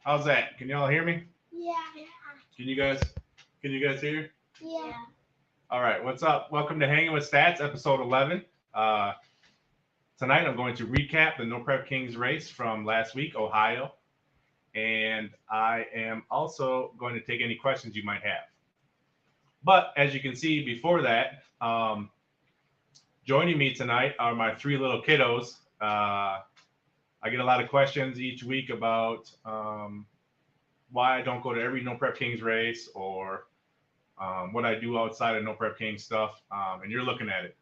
How's that? Can y'all hear me? Yeah. Can you guys hear? Yeah. All right, what's up? Welcome to Hanging with Stats, episode 11. Tonight I'm going to recap the No Prep Kings race from last week, Ohio, and I am also going to take any questions you might have. But as you can see before that, joining me tonight are my three little kiddos. I get a lot of questions each week about why I don't go to every No Prep Kings race or what I do outside of No Prep Kings stuff. And you're looking at it.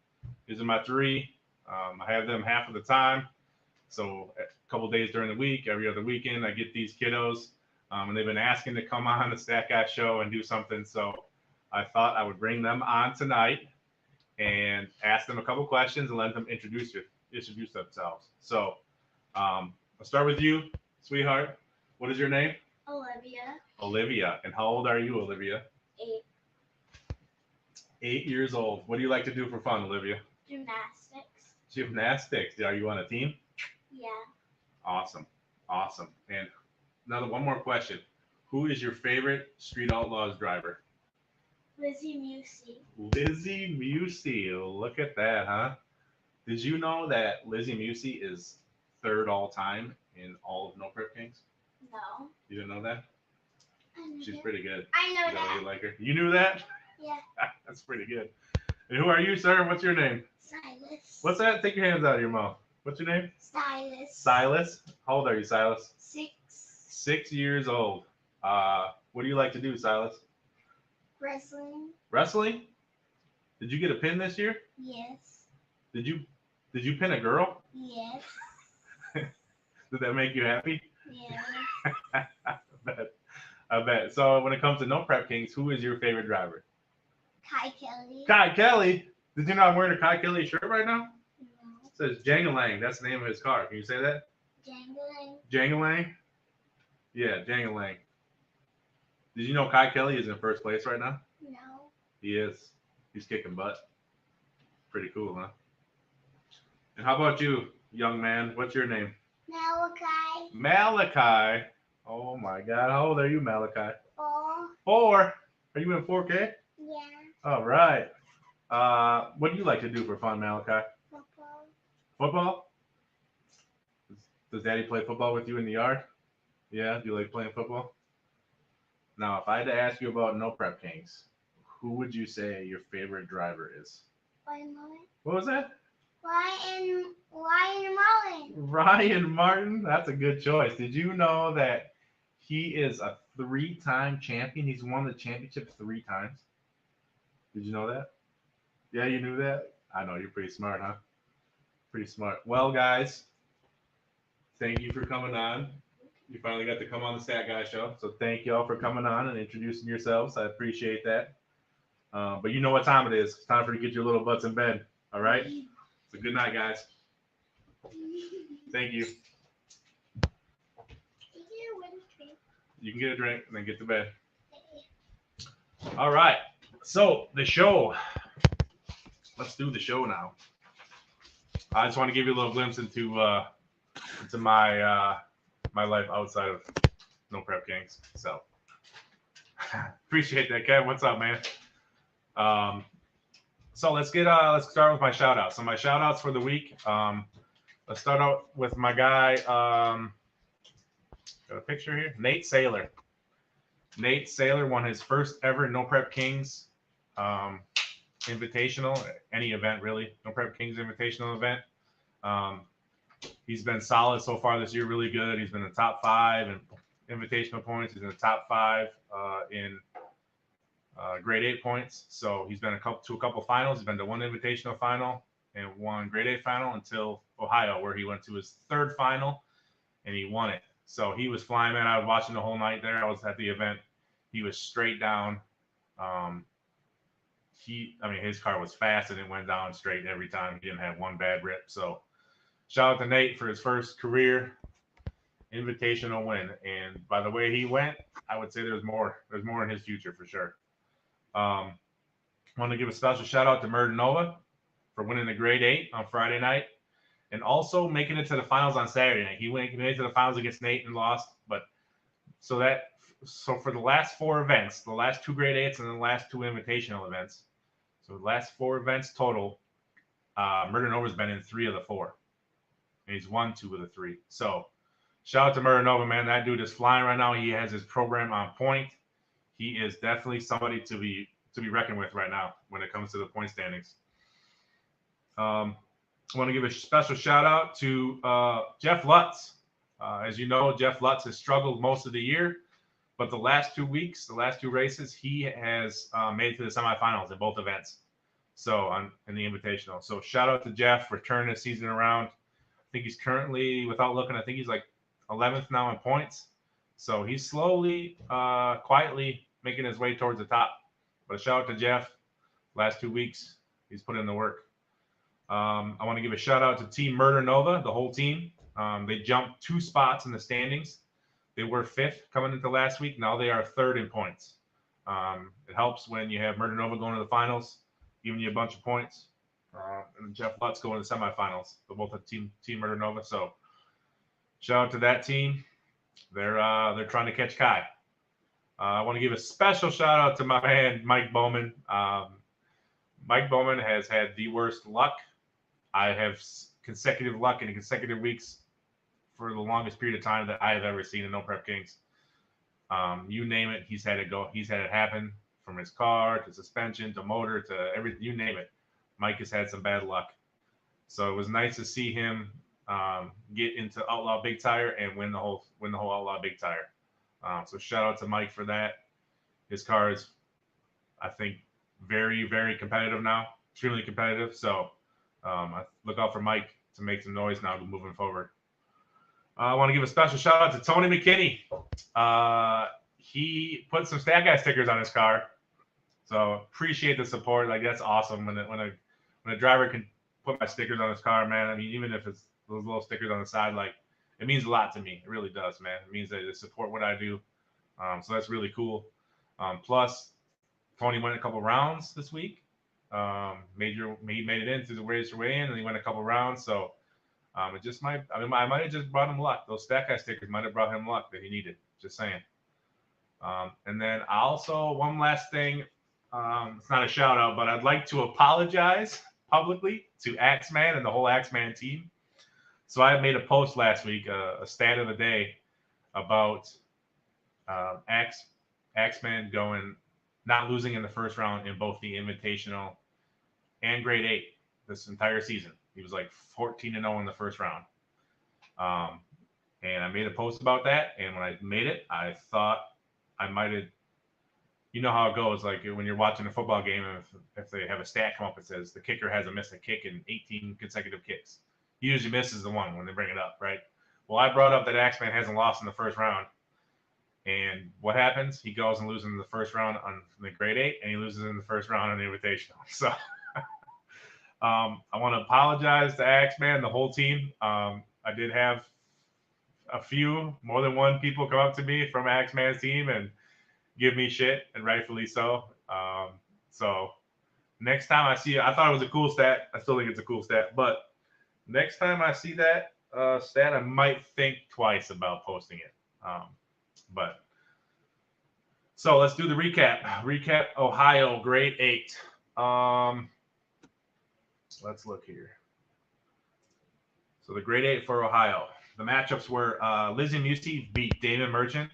These are my three. I have them half of the time. So a couple days during the week, every other weekend, I get these kiddos. And they've been asking to come on the Stat Guy show and do something. So I thought I would bring them on tonight and ask them a couple questions and let them introduce themselves. So I'll start with you, sweetheart. What is your name? Olivia. Olivia. And how old are you, Olivia? 8. 8 years old. What do you like to do for fun, Olivia? Gymnastics. Gymnastics. Are you on a team? Yeah. Awesome. And one more question. Who is your favorite Street Outlaws driver? Lizzie Musey. Lizzie Musey. Look at that, huh? Did you know that Lizzie Musey is third all time in all of No Prep Kings? No. You didn't know that? I know She's that. pretty good. I know Is that why that. you like her? You knew that? Yeah. That's pretty good. And who are you, sir? What's your name? Silas. What's that? Take your hands out of your mouth. What's your name? Silas. Silas. How old are you, Silas? 6. 6 years old. What do you like to do, Silas? Wrestling. Wrestling? Did you get a pin this year? Yes. Did you pin a girl? Yes. Did that make you happy? Yes. I bet. So when it comes to No Prep Kings, who is your favorite driver? Kai Kelly. Kai Kelly. Did you know I'm wearing a Kai Kelly shirt right now? No. It says Jangalang. That's the name of his car. Can you say that? Jangling. Jangalang? Yeah, Jangalang. Did you know Kai Kelly is in first place right now? No. He is. He's kicking butt. Pretty cool, huh? And how about you, young man? What's your name? Malachi. Malachi. Oh my God. How old are you, Malachi? 4. 4. Are you in 4K? Yeah. All right. What do you like to do for fun, Malachi? Football. Football? Does Daddy play football with you in the yard? Yeah? Do you like playing football? Now, if I had to ask you about No Prep Kings, who would you say your favorite driver is? Ryan Martin. What was that? Ryan Martin. Ryan Martin. That's a good choice. Did you know that he is a 3-time champion? He's won the championship 3 times. Did you know that? Yeah, you knew that? I know, you're pretty smart, huh? Pretty smart. Well, guys, thank you for coming on. You finally got to come on the Stat Guy show. So thank you all for coming on and introducing yourselves. I appreciate that. But you know what time it is. It's time for you to get your little butts in bed. All right? So good night, guys. Thank you. You can get a drink and then get to bed. All right. So the show. Let's do the show now. I just want to give you a little glimpse into my my life outside of No Prep Kings. So appreciate that, Kev. What's up, man? So let's start with my shout outs. So my shout outs for the week. Let's start out with my guy. Got a picture here. Nate Saylor. Nate Saylor won his first ever No Prep Kings Invitational, any event really. No Prep Kings Invitational event. He's been solid so far this year, really good. He's been in the top 5 in invitational points. He's in the top 5 in grade 8 points. So he's been to a couple finals. He's been to one invitational final and one grade 8 final until Ohio, where he went to his 3rd final and he won it. So he was flying, man. I was watching the whole night there. I was at the event. He was straight down. His car was fast and it went down straight every time. He didn't have one bad rip. So shout out to Nate for his first career invitational win. And by the way he went, I would say there's more in his future for sure. I want to give a special shout out to Murdanova for winning the grade 8 on Friday night and also making it to the finals on Saturday night. He made it to the finals against Nate and lost, but So for the last 4 events, the last 2 grade 8s and the last 2 invitational events, so the last 4 events total, Murder Nova's been in 3 of the 4, and he's won 2 of the 3. So shout out to Murder Nova, man. That dude is flying right now. He has his program on point. He is definitely somebody to be reckoned with right now when it comes to the point standings. I want to give a special shout out to Jeff Lutz. As you know, Jeff Lutz has struggled most of the year, but the last 2 weeks, the last 2 races, he has made it to the semifinals in both events. So in the Invitational. So shout out to Jeff for turning the season around. I think he's currently, without looking, I think he's like 11th now in points. So he's slowly, quietly making his way towards the top. But a shout out to Jeff. Last 2 weeks, he's put in the work. I want to give a shout out to Team Murder Nova, the whole team. They jumped 2 spots in the standings. They were 5th coming into last week. Now they are 3rd in points. It helps when you have Murder Nova going to the finals, giving you a bunch of points. And Jeff Lutz going to the semifinals. They're both a Team Murder Nova. So shout out to that team. They're trying to catch Kai. I want to give a special shout out to my man Mike Bowman. Mike Bowman has had the worst luck. I have consecutive luck in consecutive weeks for the longest period of time that I have ever seen in No Prep Kings. You name it, he's had it go. He's had it happen, from his car to suspension to motor to everything. You name it. Mike has had some bad luck. So it was nice to see him get into Outlaw Big Tire and win the whole Outlaw Big Tire. So shout out to Mike for that. His car is, I think, very, very competitive now. Extremely competitive. So I look out for Mike to make some noise now moving forward. I want to give a special shout out to Tony McKinney. He put some Stat Guy stickers on his car. So appreciate the support. Like, that's awesome when a driver can put my stickers on his car, man. I mean, even if it's those little stickers on the side, like, it means a lot to me. It really does, man. It means that they support what I do. So that's really cool. Plus, Tony went a couple rounds this week. He made it in through the race way in, and he went a couple rounds. So it just might. I mean, I might have just brought him luck. Those Stat Guy stickers might have brought him luck that he needed. Just saying. And then also one last thing. It's not a shout out, but I'd like to apologize publicly to Axeman and the whole Axeman team. So I made a post last week, a stat of the day, about Axeman not losing in the first round in both the Invitational and Grade 8 this entire season. He was like 14-0 in the first round. And I made a post about that. And when I made it, I thought I might have, you know how it goes. Like when you're watching a football game, if they have a stat come up, it says the kicker hasn't missed a kick in 18 consecutive kicks. He usually misses the one when they bring it up, right? Well, I brought up that Axeman hasn't lost in the first round. And what happens? He goes and loses in the first round on the Grade 8, and he loses in the first round on the Invitational. So I want to apologize to Axeman, the whole team. I did have more than one people come up to me from Axeman's team and give me shit, and rightfully so. So next time I see it, I thought it was a cool stat. I still think it's a cool stat. But next time I see that stat, I might think twice about posting it. But so let's do the recap. Recap Ohio Grade 8. Let's look here. So the Grade 8 for Ohio. The matchups were Lizzie Musey beat Damon Merchant.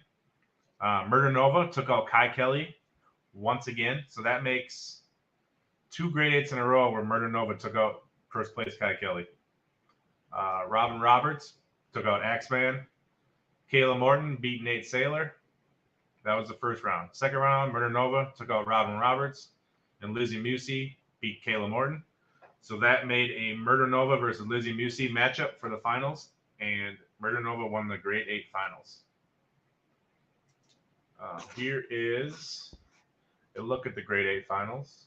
Murder Nova took out Kai Kelly once again. So that makes 2 Grade 8s in a row where Murder Nova took out first place Kai Kelly. Robin Roberts took out Axeman. Kayla Morton beat Nate Saylor. That was the first round. Second round, Murder Nova took out Robin Roberts. And Lizzie Musey beat Kayla Morton. So that made a Murder Nova versus Lizzie Musey matchup for the finals. And Murder Nova won the Grade 8 finals. Here is a look at the Grade 8 finals.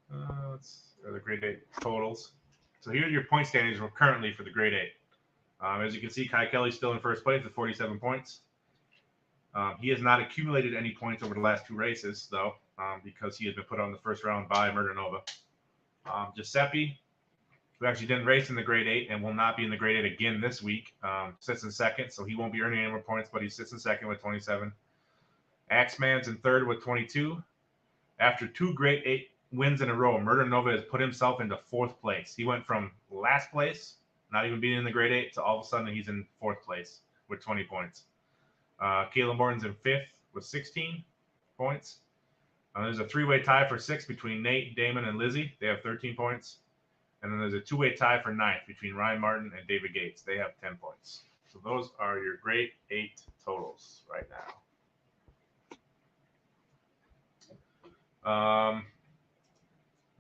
The Grade 8 totals. So here are your point standings currently for the Grade 8. As you can see, Kai Kelly's still in first place with 47 points. He has not accumulated any points over the last 2 races, though, because he has been put on the first round by Murder Nova. Giuseppe who actually didn't race in the grade 8 and will not be in the grade 8 again this week, sits in second, so he won't be earning any more points, but he sits in second with 27. Axeman's in third with 22. After 2 grade 8 wins in a row, Murder Nova has put himself into 4th place. He went from last place, not even being in the grade 8, to all of a sudden he's in 4th place with 20 points. Caleb Morton's in 5th with 16 points. There's a 3-way tie for 6th between Nate, Damon, and Lizzie. They have 13 points. And then there's a 2-way tie for 9th between Ryan Martin and David Gates. They have 10 points. So those are your grade 8 totals right now.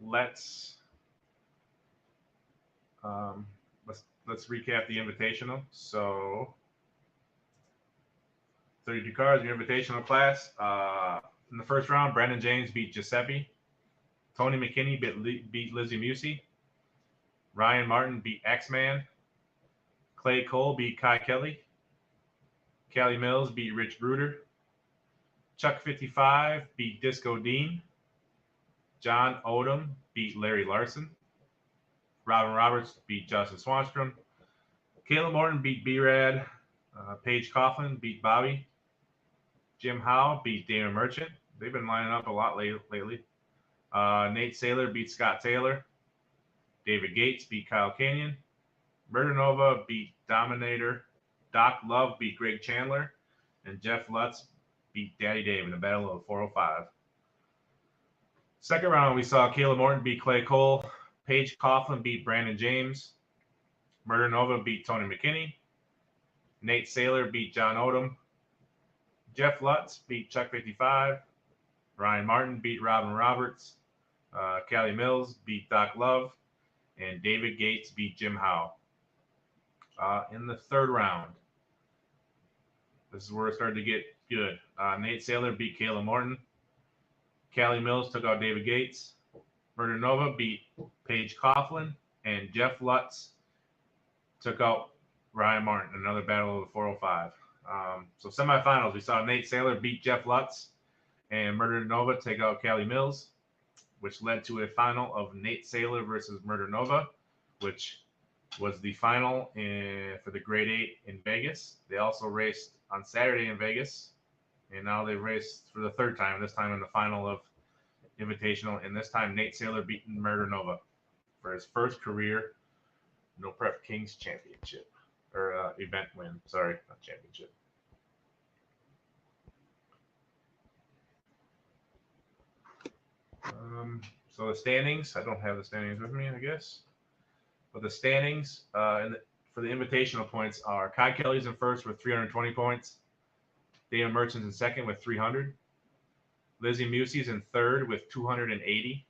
Let's recap the Invitational. So 32 cars, your Invitational class. In the first round, Brandon James beat Giuseppe. Tony McKinney beat Lizzie Musey. Ryan Martin beat X-Man. Clay Cole beat Kai Kelly. Callie Mills beat Rich Bruder. Chuck 55 beat Disco Dean. John Odom beat Larry Larson. Robin Roberts beat Justin Swanstrom. Caleb Morton beat B-Rad. Paige Coughlin beat Bobby. Jim Howe beat Damon Merchant. They've been lining up a lot lately. Nate Saylor beat Scott Taylor. David Gates beat Kyle Canyon. Murder Nova beat Dominator. Doc Love beat Greg Chandler. And Jeff Lutz beat Daddy Dave in a battle of 405. Second round, we saw Caleb Morton beat Clay Cole. Paige Coughlin beat Brandon James. Murder Nova beat Tony McKinney. Nate Saylor beat John Odom. Jeff Lutz beat Chuck 55. Ryan Martin beat Robin Roberts. Callie Mills beat Doc Love. And David Gates beat Jim Howe. In the third round, this is where it started to get good. Nate Saylor beat Caleb Morton. Callie Mills took out David Gates. Murder Nova beat Paige Coughlin. And Jeff Lutz took out Ryan Martin, another battle of the 405. So semifinals, we saw Nate Saylor beat Jeff Lutz and Murder Nova take out Callie Mills, which led to a final of Nate Saylor versus Murder Nova, which was the final for the grade 8 in Vegas. They also raced on Saturday in Vegas, and now they raced for the third time, this time in the final of Invitational, and this time Nate Saylor beating Murder Nova for his first career No Prep Kings championship, or event win. Sorry, not championship. So the standings, I don't have the standings with me, I guess. But the standings for the Invitational points are Kai Kelly's in first with 320 points. Dana Merchant's in second with 300. Lizzie Musey's in third with 280.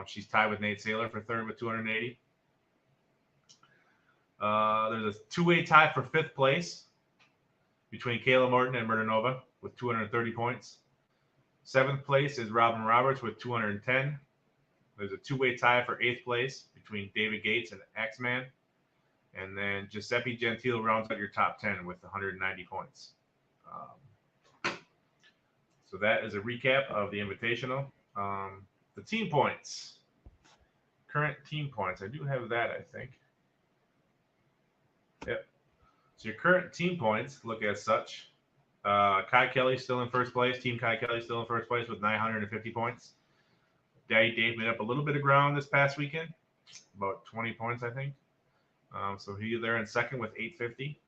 She's tied with Nate Saylor for third with 280. There's a 2-way tie for 5th place between Caleb Morton and Murder Nova with 230 points. 7th place is Robin Roberts with 210. There's a 2-way tie for 8th place between David Gates and X-Man. And then Giuseppe Gentile rounds out your top 10 with 190 points. So that is a recap of the Invitational. The team points. Current team points. I do have that, I think. Yep. So your current team points look as such. Kai Kelly still in first place. Team Kai Kelly still in first place with 950 points. Daddy Dave made up a little bit of ground this past weekend. About 20 points, I think. So he's there in second with 850.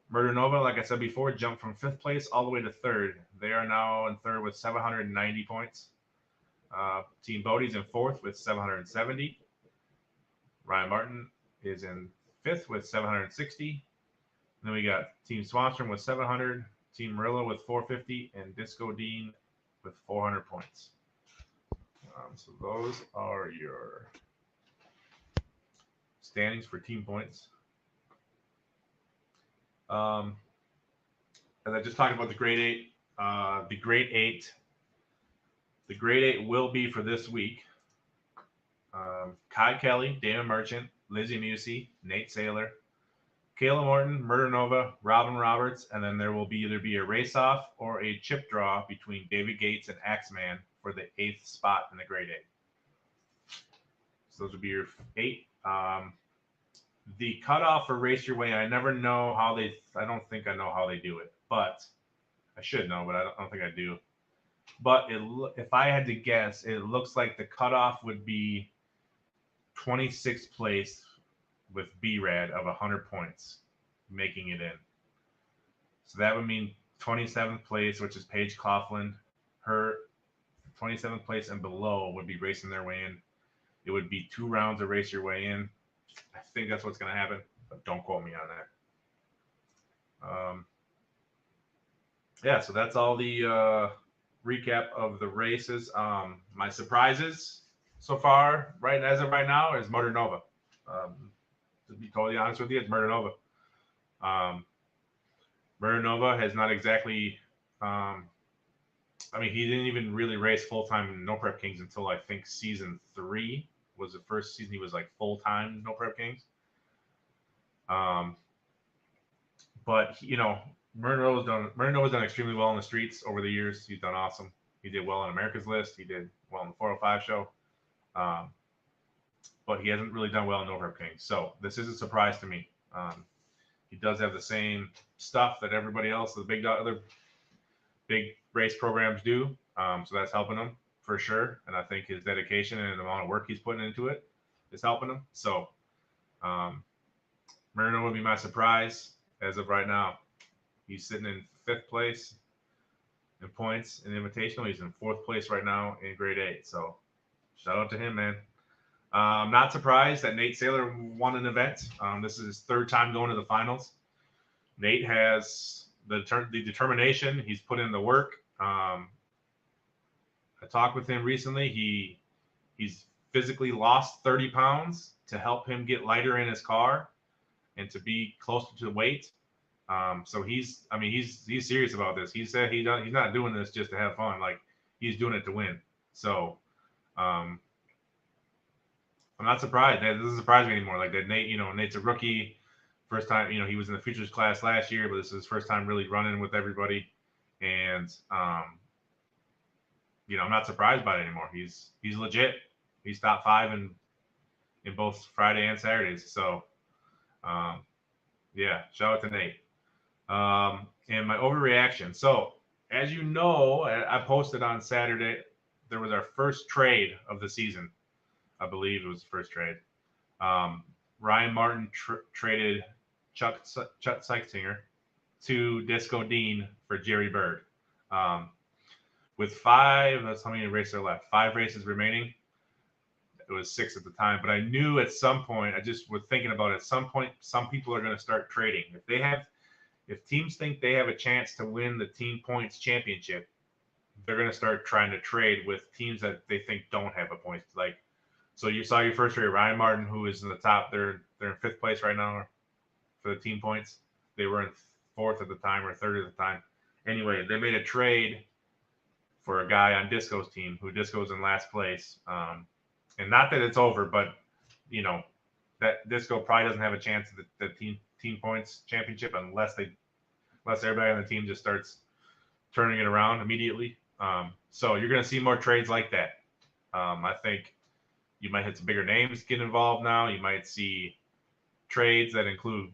Murder Nova, like I said before, jumped from 5th place all the way to 3rd. They are now in 3rd with 790 points. Team Bodie's in 4th with 770. Ryan Martin is in 5th with 760. And then we got Team Swanstrom with 700, Team Murillo with 450, and Disco Dean with 400 points. So those are your standings for team points. As I just talked about the grade 8, the grade 8 will be for this week. Kai Kelly, Dana Merchant, Lizzie Musey, Nate Saylor, Caleb Morton, Murder Nova, Robin Roberts, and then there will either be a race-off or a chip draw between David Gates and Axeman for the 8th spot in the grade 8. So those would be your 8 The cutoff for race your way, I never know how they. I don't think I know how they do it, but I should know, but I don't think I do. But if I had to guess, it looks like the cutoff would be 26th place with B-Rad of 100 points, making it in. So that would mean 27th place, which is Paige Coughlin. Her 27th place and below would be racing their way in. It would be 2 rounds to race your way in. I think that's what's going to happen, but don't quote me on that. Yeah, so that's all the recap of the races. My surprises so far, right as of right now, is Murder Nova. To be totally honest with you, it's Murder Nova. Murder Nova has not exactly. I mean, he didn't even really race full time in No Prep Kings until I think season 3 was the first season he was like full time No Prep Kings. But you know, Murder Nova's done extremely well in the streets over the years. He's done awesome. He did well on America's List. He did well in the 405 show. But he hasn't really done well in No Prep Kings. So this is a surprise to me. He does have the same stuff that everybody else, the other big race programs do. So that's helping him for sure. And I think his dedication and the amount of work he's putting into it is helping him. So Murder would be my surprise as of right now. He's sitting in 5th place in points in Invitational. He's in 4th place right now in Grade 8. So shout out to him, man. I'm not surprised that Nate Saylor won an event. This is his 3rd time going to the finals. Nate has the determination. He's put in the work. I talked with him recently. He's physically lost 30 pounds to help him get lighter in his car and to be closer to weight. So he's serious about this. He said he's not doing this just to have fun. Like, he's doing it to win. So I'm not surprised. That doesn't surprise me anymore. Like that Nate, Nate's a rookie. First time, he was in the futures class last year, but this is his first time really running with everybody. And I'm not surprised by it anymore. He's legit. He's top 5 in both Friday and Saturdays. So yeah, shout out to Nate. And my overreaction. So as you know, I posted on Saturday, there was our first trade of the season. I believe it was the first trade. Ryan Martin traded Chuck Seichtinger to Disco Dean for Jerry Bird. With 5, that's how many races are left. 5 races remaining. It was 6 at the time, but I knew at some point, I just was thinking about it, at some point, some people are going to start trading. If teams think they have a chance to win the team points championship, they're going to start trying to trade with teams that they think don't have a point. Like, so you saw your first trade, Ryan Martin, who is in the top. They're in 5th place right now for the team points. They were in 4th at the time or 3rd at the time. Anyway, they made a trade for a guy on Disco's team, who Disco's in last place. And not that it's over, but that Disco probably doesn't have a chance at the team points championship unless everybody on the team just starts turning it around immediately. So you're going to see more trades like that. I think you might hit some bigger names get involved now. You might see trades that include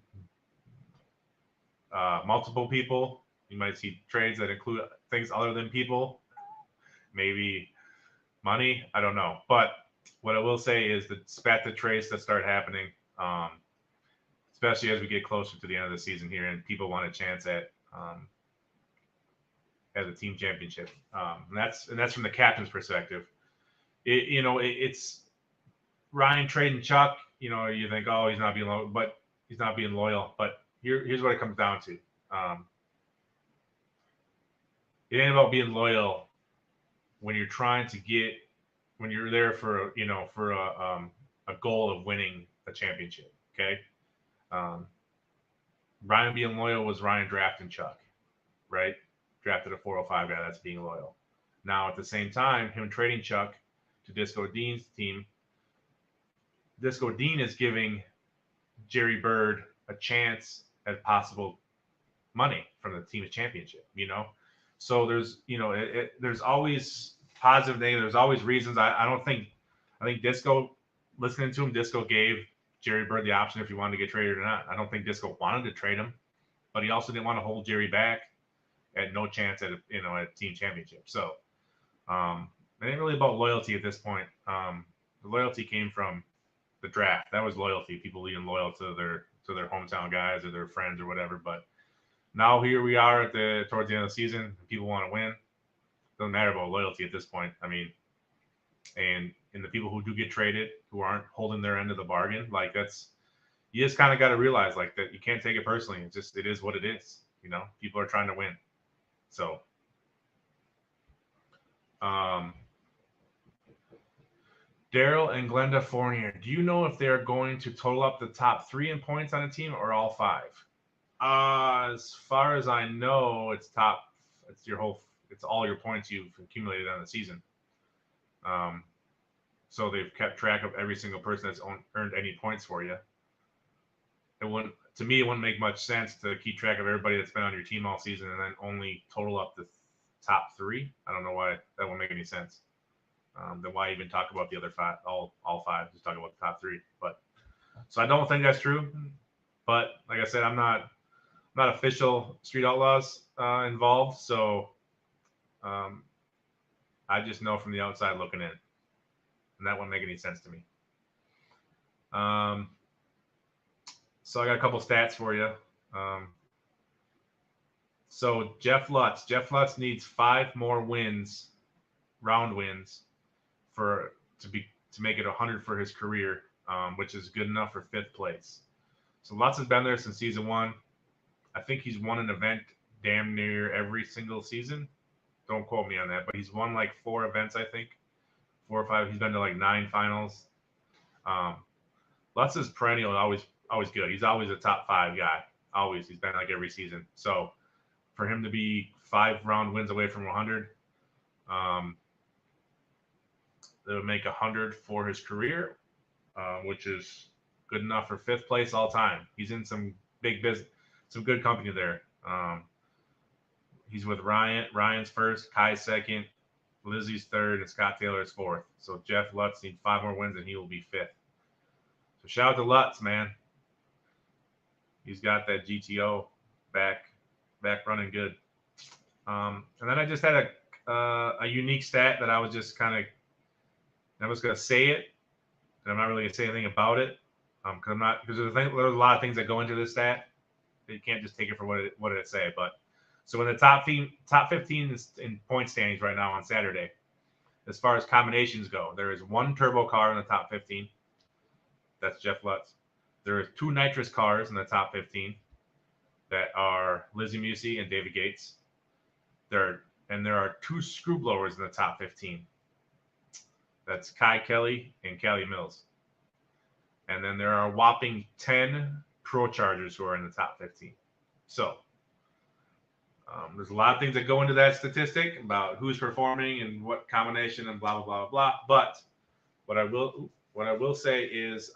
multiple people. You might see trades that include things other than people, maybe money. I don't know. But what I will say is the spat the trades that start happening, especially as we get closer to the end of the season here and people want a chance at a team championship. And that's from the captain's perspective. It's Ryan trading Chuck. You think, oh, he's not being loyal, but he's not being loyal. But here's what it comes down to. It ain't about being loyal when you're there for a goal of winning a championship. Okay. Ryan being loyal was Ryan drafting Chuck, right? Drafted a 405 guy. That's being loyal. Now, at the same time, him trading Chuck to Disco Dean's team, Disco Dean is giving Jerry Bird a chance at possible money from the team's championship, So there's, there's always positive, negative. There's always reasons. I think Disco, listening to him, Disco gave Jerry Bird the option if he wanted to get traded or not. I don't think Disco wanted to trade him, but he also didn't want to hold Jerry back at no chance at a team championship. So it ain't really about loyalty at this point. The loyalty came from the draft. That was loyalty. People being loyal to their hometown guys or their friends or whatever. But now here we are towards the end of the season. People want to win. Doesn't matter about loyalty at this point. I mean, and the people who do get traded who aren't holding their end of the bargain, like you just kind of got to realize like that you can't take it personally. It is what it is. People are trying to win. So, Daryl and Glenda Fournier, do you know if they're going to total up the top 3 in points on a team or all 5? As far as I know, it's all your points you've accumulated on the season. So they've kept track of every single person that's earned any points for you. To me, it wouldn't make much sense to keep track of everybody that's been on your team all season and then only total up the top 3. I don't know why that won't make any sense. Then why even talk about the other 5? All 5, just talk about the top 3. But so I don't think that's true. But like I said, I'm not official Street Outlaws involved, so I just know from the outside looking in, and that wouldn't make any sense to me. So I got a couple stats for you. So Jeff Lutz needs 5 more wins, round wins, to make it 100 for his career, which is good enough for 5th place. So Lutz has been there since season 1. I think he's won an event damn near every single season. Don't quote me on that, but he's won like 4 events, I think. 4 or 5. He's been to like 9 finals. Lutz is perennial, always good. He's always a top 5 guy. Always. He's been like every season. So for him to be 5 round wins away from 100, that would make 100 for his career, which is good enough for 5th place all time. He's in some big business, some good company there. He's with Ryan. Ryan's 1st, Kai's 2nd, Lizzie's 3rd, and Scott Taylor's 4th. So Jeff Lutz needs 5 more wins, and he will be 5th. So shout out to Lutz, man. He's got that GTO back running good. And then I just had a unique stat that I was just kind of, I was going to say it, and I'm not really going to say anything about it, because there's a lot of things that go into this stat. You can't just take it for what did it say. But so in the top 15 in point standings right now on Saturday, as far as combinations go, there is 1 turbo car in the top 15. That's Jeff Lutz. There are 2 nitrous cars in the top 15 that are Lizzie Musey and David Gates. There are 2 screw blowers in the top 15. That's Kai Kelly and Callie Mills. And then there are a whopping 10 pro chargers who are in the top 15. So there's a lot of things that go into that statistic about who's performing and what combination and blah, blah, blah, blah. But what I will say is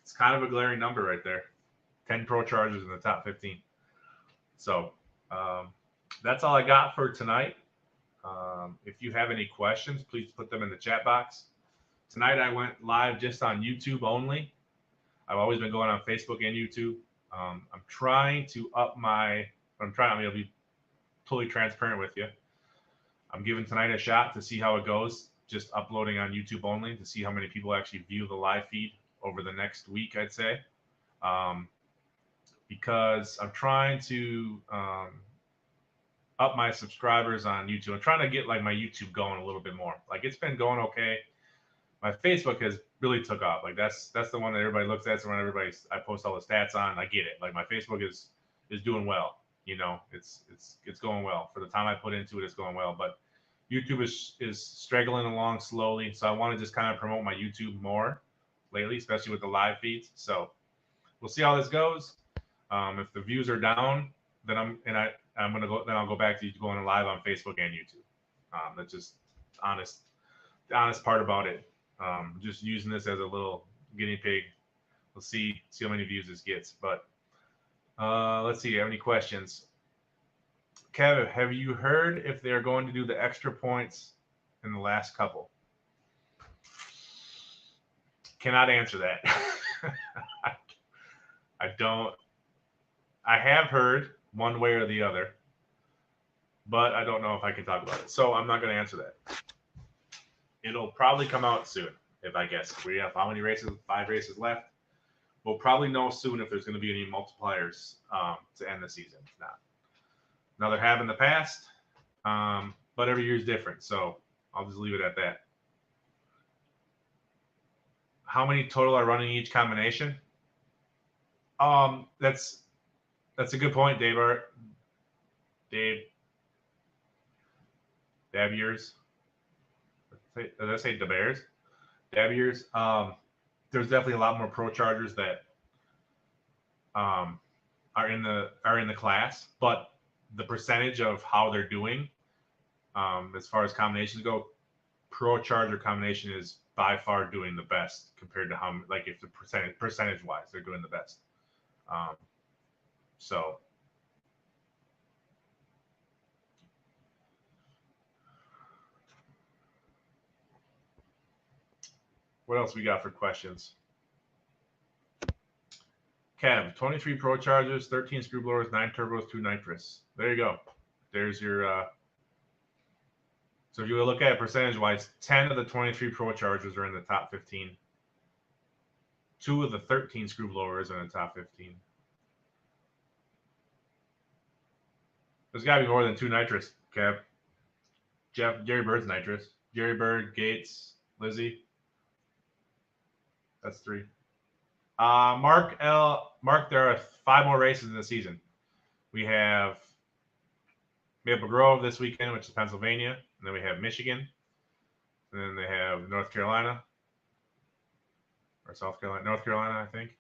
it's kind of a glaring number right there. 10 pro chargers in the top 15. So that's all I got for tonight. If you have any questions, please put them in the chat box. Tonight I went live just on YouTube only. I've always been going on Facebook and YouTube. I'm trying to up I'm to be totally transparent with you. I'm giving tonight a shot to see how it goes, just uploading on YouTube only to see how many people actually view the live feed over the next week, I'd say. Because I'm trying to up my subscribers on YouTube. I'm trying to get like my YouTube going a little bit more. Like it's been going okay. My Facebook has really took off. Like that's the one that everybody looks at. It's the one I post all the stats on. I get it. Like my Facebook is doing well. It's going well. For the time I put into it, it's going well. But YouTube is straggling along slowly. So I want to just kind of promote my YouTube more lately, especially with the live feeds. So we'll see how this goes. If the views are down, then I'll go back to going live on Facebook and YouTube. That's just the honest part about it. Just using this as a little guinea pig. We'll see how many views this gets. But let's see. Have any questions? Kev, have you heard if they're going to do the extra points in the last couple? cannot answer that. I don't. I have heard one way or the other, but I don't know if I can talk about it. So I'm not going to answer that. It'll probably come out soon, if I guess. We have how many races? 5 races left. We'll probably know soon if there's going to be any multipliers to end the season. Now there have in the past, but every year is different. So I'll just leave it at that. How many total are running each combination? That's a good point, Dave. Daviers. Did I say DeBears? Daviers. There's definitely a lot more pro chargers that are in the class, but the percentage of how they're doing, as far as combinations go, pro charger combination is by far doing the best compared to how, like, if the percentage wise they're doing the best. So what else we got for questions? Kev, 23 pro chargers, 13 screw blowers, 9 turbos, 2 nitrous. There you go. There's your so if you look at it percentage wise, 10 of the 23 pro chargers are in the top 15. 2 of the 13 screw blowers are in the top 15. There's got to be more than 2 nitrous, Kev. Jerry Bird's nitrous. Jerry Bird, Gates, Lizzie. That's 3. Mark, there are 5 more races in the season. We have Maple Grove this weekend, which is Pennsylvania. And then we have Michigan. And then they have North Carolina. Or South Carolina. North Carolina, I think.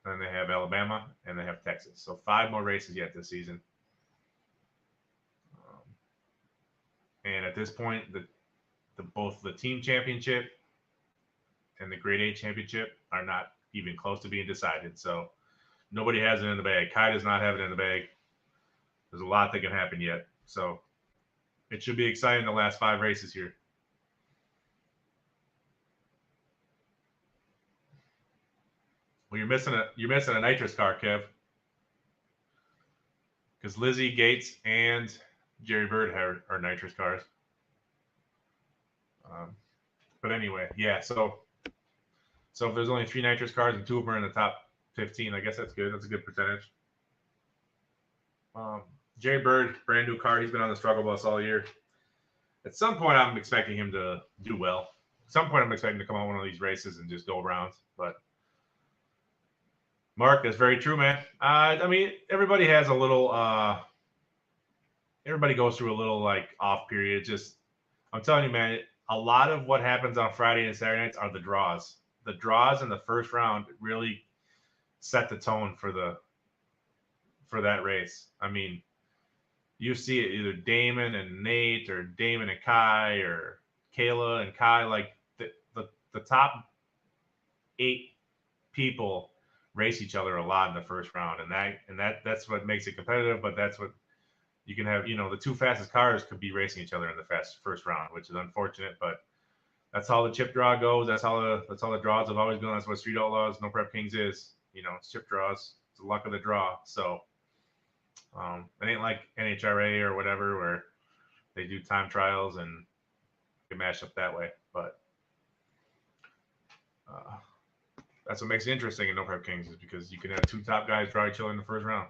And then they have Alabama. And they have Texas. So 5 more races yet this season. And at this point, both the team championship and the grade 8 championship are not even close to being decided. So nobody has it in the bag. Kai does not have it in the bag. There's a lot that can happen yet. So it should be exciting the last 5 races here. Well, you're missing a nitrous car, Kev. Because Lizzie, Gates, and Jerry Bird are nitrous cars. But anyway, yeah, so if there's only 3 nitrous cars and 2 of them are in the top 15, I guess that's good. That's a good percentage. Jerry Bird, brand new car. He's been on the struggle bus all year. At some point, I'm expecting him to do well. At some point, I'm expecting to come on one of these races and just go around. But Mark, that's very true, man. I mean, everybody has a little. Everybody goes through a little like off period. Just, I'm telling you, man, a lot of what happens on Friday and Saturday nights are the draws. The draws in the first round really set the tone for that race. I mean, you see it either Damon and Nate or Damon and Kai or Kayla and Kai, like the top 8 people race each other a lot in the first round, and that's what makes it competitive. But that's what you can have. You know, the 2 fastest cars could be racing each other in the first round, which is unfortunate, but that's how the chip draw goes. That's how the draws have always been. That's what Street Outlaws, No Prep Kings is. You know, it's chip draws. It's the luck of the draw. So it ain't like NHRA or whatever where they do time trials and get mashed up that way. But that's what makes it interesting in No Prep Kings, is because you can have 2 top guys draw each other in the first round.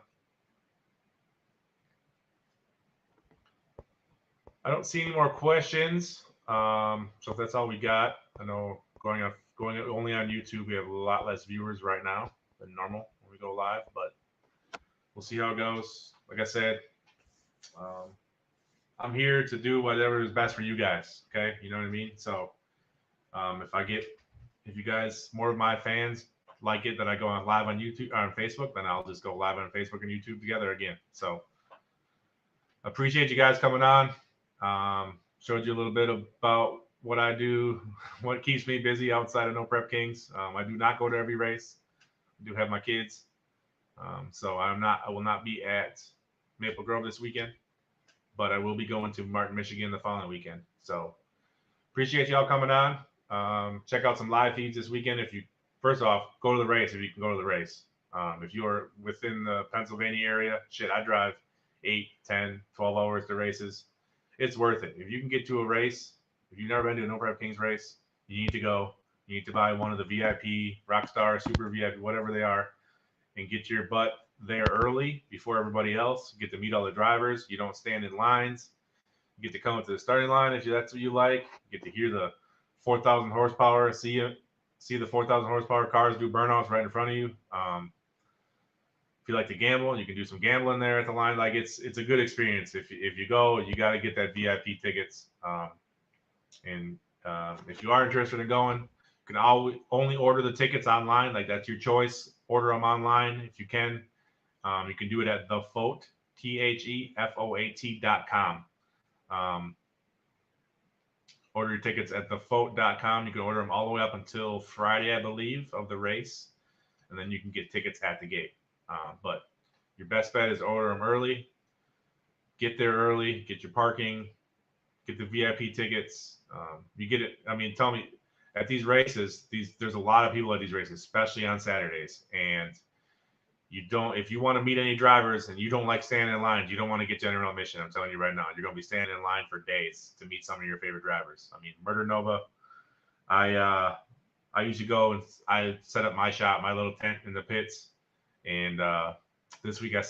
I don't see any more questions. So if that's all we got, I know going only on YouTube, we have a lot less viewers right now than normal when we go live, but we'll see how it goes. Like I said, I'm here to do whatever is best for you guys. Okay, you know what I mean. So if you guys, more of my fans, like it that I go on live on YouTube or on Facebook, then I'll just go live on Facebook and YouTube together again. So appreciate you guys coming on. Showed you a little bit about what I do, what keeps me busy outside of No Prep Kings. I do not go to every race. I do have my kids. So I will not be at Maple Grove this weekend, but I will be going to Martin, Michigan the following weekend. So appreciate y'all coming on. Check out some live feeds this weekend. First off, go to the race if you can go to the race. If you're within the Pennsylvania area, shit, I drive 8, 10, 12 hours to races. It's worth it. If you can get to a race, if you've never been to a No Prep Kings race, you need to go. You need to buy one of the VIP, Rockstar, Super VIP, whatever they are, and get your butt there early before everybody else. Get to meet all the drivers. You don't stand in lines. You get to come to the starting line if that's what you like. You get to hear the 4,000 horsepower, see the 4,000 horsepower cars do burnouts right in front of you. If you like to gamble, you can do some gambling there at the line. Like it's a good experience. If you go, you got to get that VIP tickets. If you are interested in going, you can only order the tickets online. Like that's your choice. Order them online if you can. You can do it at thefoat, THEFOAT.com. Order your tickets at thefoat.com. You can order them all the way up until Friday, I believe, of the race, and then you can get tickets at the gate. But your best bet is order them early. Get there early. Get your parking. Get the VIP tickets. You get it. I mean, tell me, at these races, there's a lot of people at these races, especially on Saturdays, and if you want to meet any drivers and you don't like standing in lines, you don't want to get general admission. I'm telling you right now, you're going to be standing in line for days to meet some of your favorite drivers. I mean, Murder Nova, I usually go and I set up my shop, my little tent in the pits. And this week I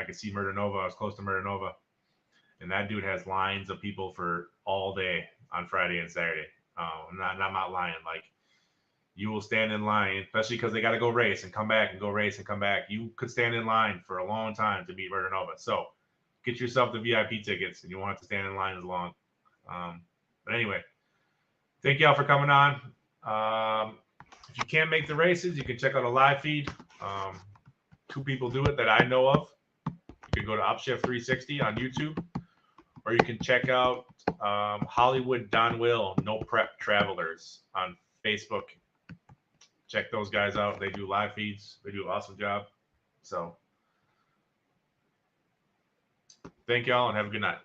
could see Murder Nova. I was close to Murder Nova. And that dude has lines of people for all day on Friday and Saturday. I'm not lying. Like, you will stand in line, especially because they got to go race and come back and go race and come back. You could stand in line for a long time to meet Murder Nova. So get yourself the VIP tickets, and you won't have to stand in line as long. But anyway, thank y'all for coming on. If you can't make the races, you can check out a live feed. 2 people do it that I know of. You can go to Upshift 360 on YouTube, or you can check out Hollywood Don Will No Prep Travelers on Facebook. Check those guys out. They do live feeds. They do an awesome job. So thank y'all and have a good night.